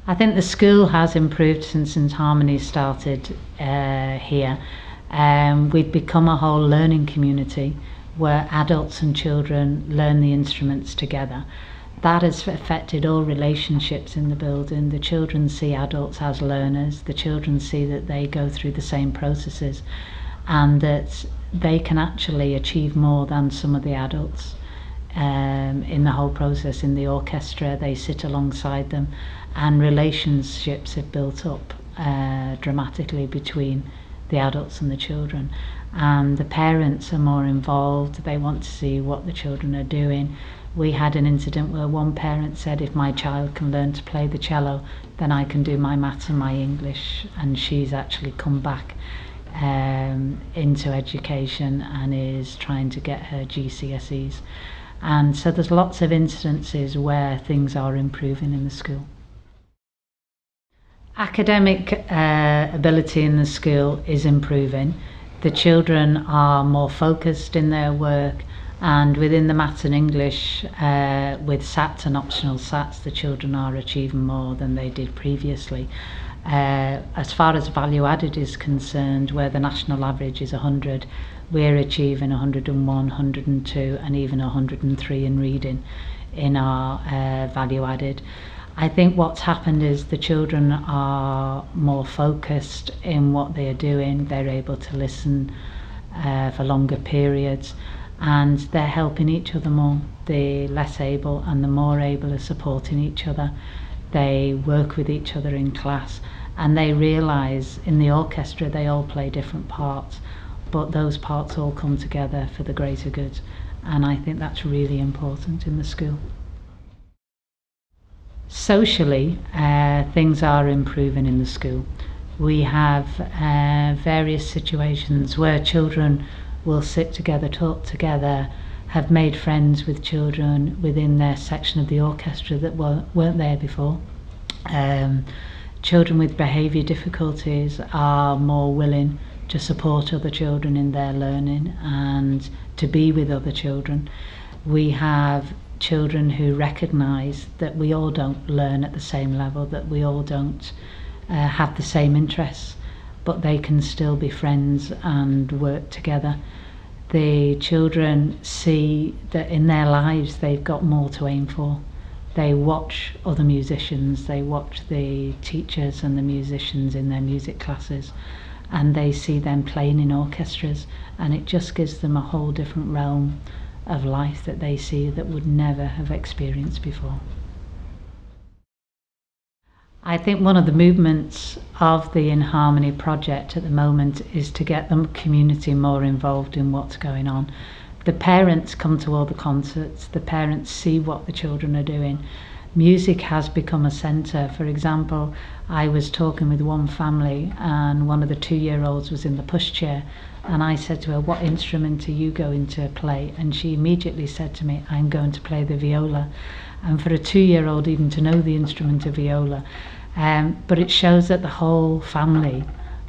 I think the school has improved since In Harmony started here. We've become a whole learning community where adults and children learn the instruments together. That has affected all relationships in the building. The children see adults as learners. The children see that they go through the same processes and that they can actually achieve more than some of the adults in the whole process. In the orchestra, they sit alongside them, and relationships have built up dramatically between the adults and the children. And the parents are more involved. They want to see what the children are doing. We had an incident where one parent said, if my child can learn to play the cello, then I can do my maths and my English. And she's actually come back into education and is trying to get her GCSEs. And so there's lots of instances where things are improving in the school. Academic ability in the school is improving. The children are more focused in their work, and within the maths and English, with SATs and optional SATs, the children are achieving more than they did previously. As far as value added is concerned, where the national average is 100, we're achieving 101, 102 and even 103 in reading in our value added. I think what's happened is the children are more focused in what they are doing. They're able to listen for longer periods, and they're helping each other more. The less able and the more able are supporting each other. They work with each other in class, and they realise in the orchestra they all play different parts, but those parts all come together for the greater good, and I think that's really important in the school. Socially, things are improving in the school. We have various situations where children will sit together, talk together, have made friends with children within their section of the orchestra that weren't there before. Children with behaviour difficulties are more willing to support other children in their learning and to be with other children. We have children who recognise that we all don't learn at the same level, that we all don't have the same interests, but they can still be friends and work together. The children see that in their lives they've got more to aim for. They watch other musicians, they watch the teachers and the musicians in their music classes, and they see them playing in orchestras, and it just gives them a whole different realm of life that they see that would never have experienced before. I think one of the movements of the In Harmony project at the moment is to get the community more involved in what's going on. The parents come to all the concerts, the parents see what the children are doing. Music has become a centre. For example, I was talking with one family and one of the 2-year-olds was in the pushchair, and I said to her, what instrument are you going to play? And she immediately said to me, I'm going to play the viola. And for a 2-year-old even to know the instrument of viola, but it shows that the whole family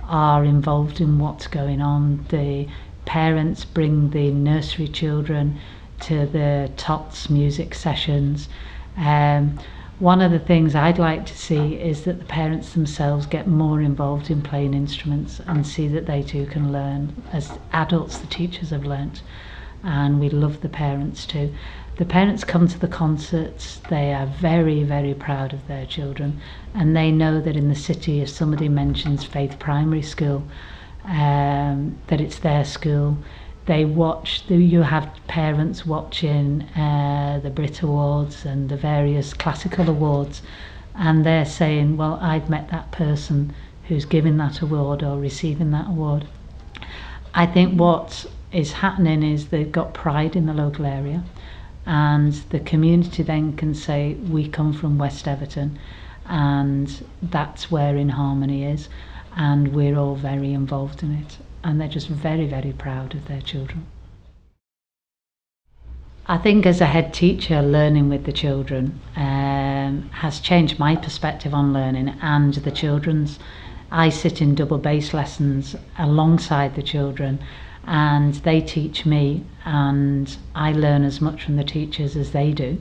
are involved in what's going on. The parents bring the nursery children to the TOTS music sessions. One of the things I'd like to see is that the parents themselves get more involved in playing instruments and see that they too can learn. As adults, the teachers have learnt, and we love the parents too. The parents come to the concerts, they are very, very proud of their children, and they know that in the city, if somebody mentions Faith Primary School, that it's their school. They watch, you have parents watching the Brit Awards and the various classical awards, and they're saying, well, I've met that person who's giving that award or receiving that award. I think what is happening is they've got pride in the local area, and the community then can say, we come from West Everton, and that's where In Harmony is, and we're all very involved in it. And they're just very, very proud of their children. I think as a head teacher, learning with the children has changed my perspective on learning and the children's. I sit in double bass lessons alongside the children, and they teach me, and I learn as much from the teachers as they do.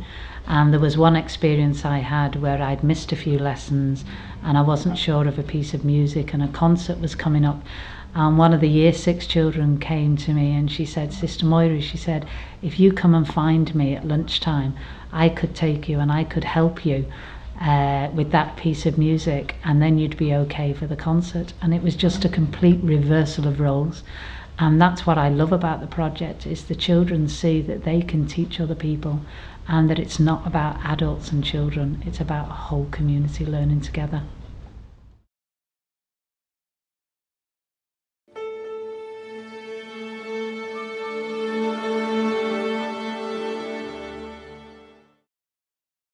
And there was one experience I had where I'd missed a few lessons and I wasn't sure of a piece of music, and a concert was coming up, and one of the year 6 children came to me and she said, Sister Moira, she said, if you come and find me at lunchtime, I could take you and I could help you with that piece of music, and then you'd be okay for the concert. And it was just a complete reversal of roles. And that's what I love about the project, is the children see that they can teach other people, and that it's not about adults and children, it's about a whole community learning together.